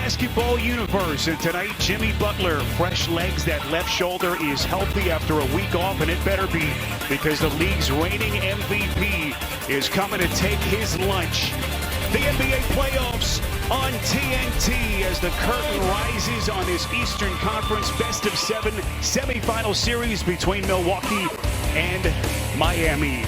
basketball universe, and tonight Jimmy Butler, fresh legs. That left shoulder is healthy after a week off, and it better be, because the league's reigning MVP is coming to take his lunch. The NBA playoffs on TNT as the curtain rises on this Eastern Conference best-of-7 semifinal series between Milwaukee and Miami.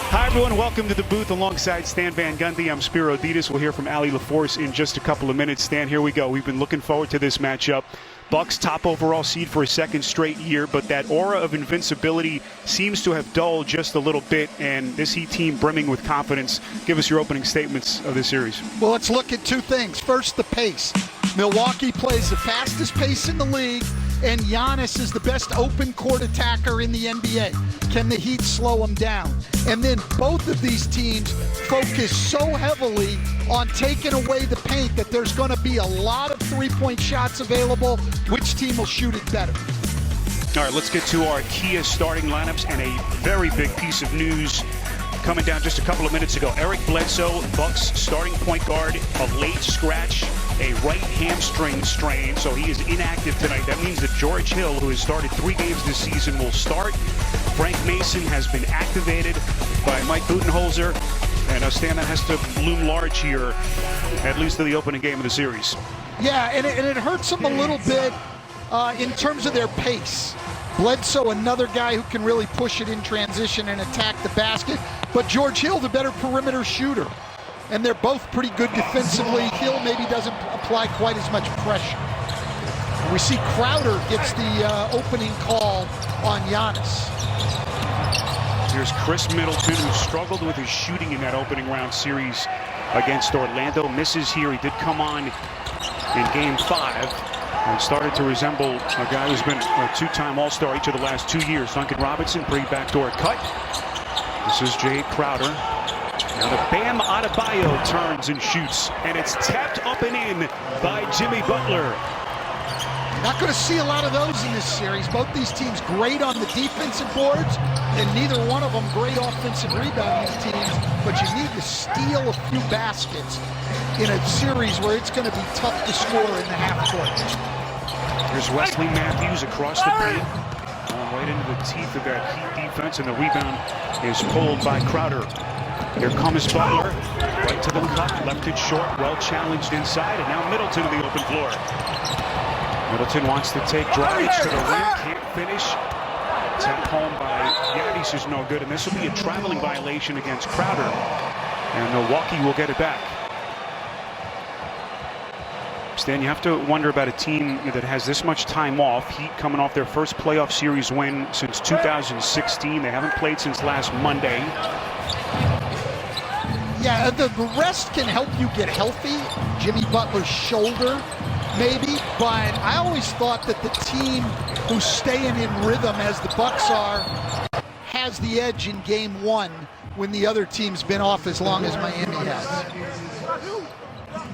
Hi, everyone. Welcome to the booth alongside Stan Van Gundy. I'm Spiro Dedes. We'll hear from Ali LaForce in just a couple of minutes. Stan, here we go. We've been looking forward to this matchup. Bucks top overall seed for a second straight year, but that aura of invincibility seems to have dulled just a little bit, and this Heat team brimming with confidence. Give us your opening statements of this series. Well, let's look at two things. First, the pace. Milwaukee plays the fastest pace in the league, and Giannis is the best open court attacker in the NBA. Can the Heat slow him down? And then both of these teams focus so heavily on taking away the paint that there's going to be a lot of three-point shots available. Which team will shoot it better? All right, let's get to our Kia starting lineups, and a very big piece of news coming down just a couple of minutes ago. Eric Bledsoe, Bucks starting point guard, a late scratch, a right hamstring strain, so he is inactive tonight. That means that George Hill, who has started 3 games this season, will start. Frank Mason has been activated by Mike Budenholzer, and Stan, that has to loom large here, at least to the opening game of the series. Yeah, and it hurts them a little bit in terms of their pace. Bledsoe, another guy who can really push it in transition and attack the basket, but George Hill, the better perimeter shooter. And they're both pretty good defensively. Hill maybe doesn't apply quite as much pressure. We see Crowder gets the opening call on Giannis. Here's Chris Middleton, who struggled with his shooting in that opening round series against Orlando. Misses here. He did come on in Game 5 and started to resemble a guy who's been a 2-time All-Star each of the last 2 years. Duncan Robinson, pretty backdoor cut. This is Jay Crowder. Now the Bam Adebayo turns and shoots, and it's tapped up and in by Jimmy Butler. Not going to see a lot of those in this series. Both these teams great on the defensive boards, and neither one of them great offensive rebounding teams, but you need to steal a few baskets in a series where it's going to be tough to score in the half court. Here's Wesley Matthews across the paint, right into the teeth of that Heat defense, and the rebound is pulled by Crowder. Here comes Butler, right to the cup, left it short, well challenged inside, and now Middleton to the open floor. Middleton wants to take Dragic to the rim, can't finish. Tap home by Giannis is no good, and this will be a traveling violation against Crowder, and Milwaukee will get it back. Stan, you have to wonder about a team that has this much time off. Heat coming off their first playoff series win since 2016. They haven't played since last Monday. Yeah, the rest can help you get healthy. Jimmy Butler's shoulder, maybe. But I always thought that the team who's staying in rhythm, as the Bucks are, has the edge in Game 1 when the other team's been off as long as Miami has.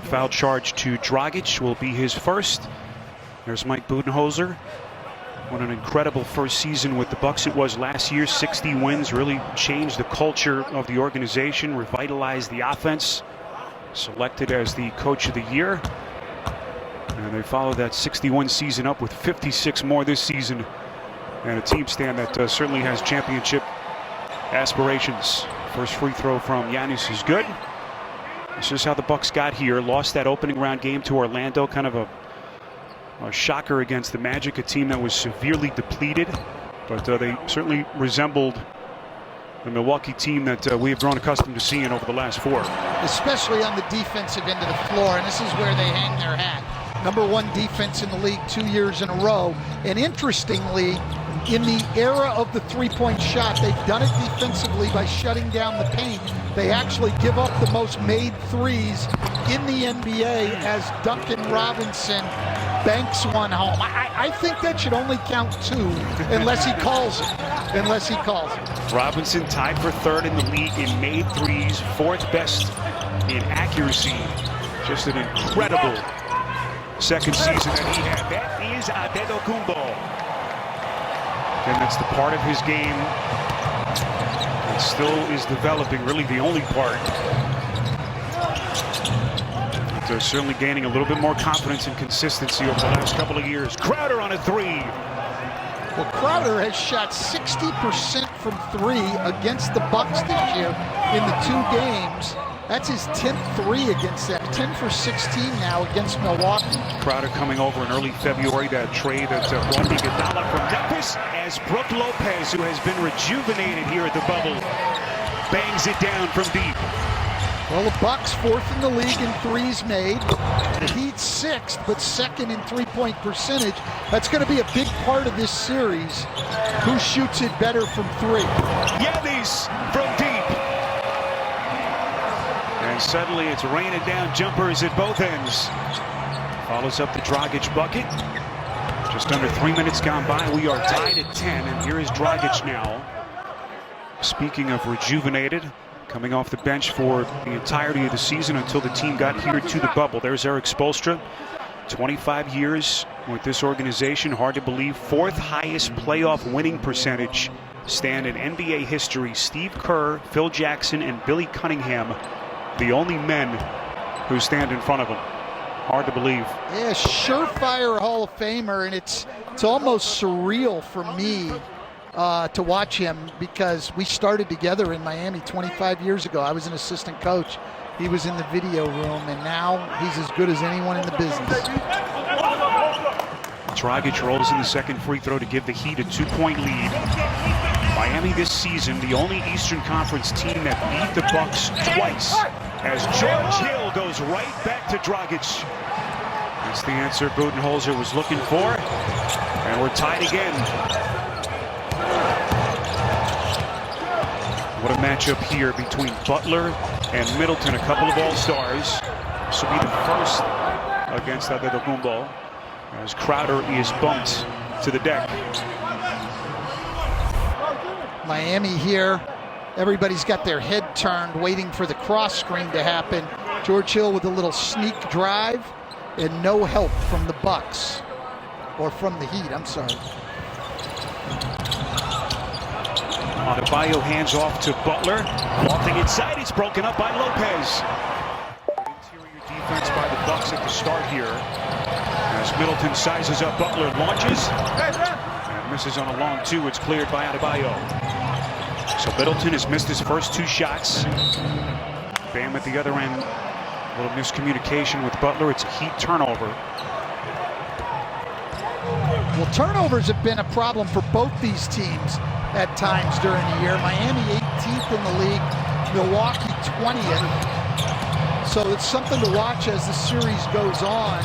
Foul charge to Dragic will be his first. There's Mike Budenholzer. What an incredible first season with the Bucks it was last year. 60 wins, really changed the culture of the organization, revitalized the offense. Selected as the coach of the year. And they followed that 61 season up with 56 more this season. And a team, Stan, that certainly has championship aspirations. First free throw from Giannis is good. This is how the Bucks got here. Lost that opening round game to Orlando. Kind of a shocker against the Magic, a team that was severely depleted. But they certainly resembled the Milwaukee team that we have grown accustomed to seeing over the last 4. Especially on the defensive end of the floor, and this is where they hang their hat. #1 defense in the league 2 years in a row. And interestingly, in the era of the three-point shot, they've done it defensively by shutting down the paint. They actually give up the most made threes in the NBA as Duncan Robinson banks one home. I think that should only count 2 unless he calls it. Robinson tied for 3rd in the league in made threes, 4th best in accuracy. Just an incredible second season that he had. That is Adetokounmpo. And that's the part of his game that still is developing, really the only part. certainly gaining a little bit more confidence and consistency over the last couple of years. Crowder on a three. Well, Crowder has shot 60% from three against the Bucks this year in the 2 games. That's his 10th three against them. 10 for 16 now against Milwaukee. Crowder coming over in early February, that trade that brought Iguodala from Memphis, as Brook Lopez, who has been rejuvenated here at the bubble, bangs it down from deep. Well, the Bucks 4th in the league in threes made. The Heat 6th, but 2nd in three-point percentage. That's going to be a big part of this series. Who shoots it better from three? Giannis from deep. And suddenly it's raining down jumpers at both ends. Follows up the Dragic bucket. Just under 3 minutes gone by. We are tied at 10, and here is Dragic now. Speaking of rejuvenated, coming off the bench for the entirety of the season until the team got here to the bubble. There's Eric Spoelstra, 25 years with this organization. Hard to believe. 4th highest playoff winning percentage stand in NBA history. Steve Kerr, Phil Jackson, and Billy Cunningham, the only men who stand in front of him. Hard to believe. Yeah, surefire Hall of Famer, and it's almost surreal for me to watch him, because we started together in Miami 25 years ago. I was an assistant coach. He was in the video room, and now he's as good as anyone in the business. Dragic rolls in the second free throw to give the Heat a 2-point lead. Miami this season, the only Eastern Conference team that beat the Bucks twice, as George Hill goes right back to Dragic. That's the answer Budenholzer was looking for, and we're tied again. What a matchup here between Butler and Middleton, a couple of all-stars. This will be the first against Antetokounmpo, as Crowder is bumped to the deck. Miami here, everybody's got their head turned, waiting for the cross screen to happen. George Hill with a little sneak drive, and no help from the Bucks, or from the Heat, I'm sorry. Adebayo hands off to Butler. Walking inside, it's broken up by Lopez. Interior defense by the Bucks at the start here. As Middleton sizes up Butler, launches, and misses on a long two. It's cleared by Adebayo. So Middleton has missed his first 2 shots. Bam at the other end. A little miscommunication with Butler. It's a Heat turnover. Well, turnovers have been a problem for both these teams at times during the year. Miami 18th in the league, Milwaukee 20th. So it's something to watch as the series goes on.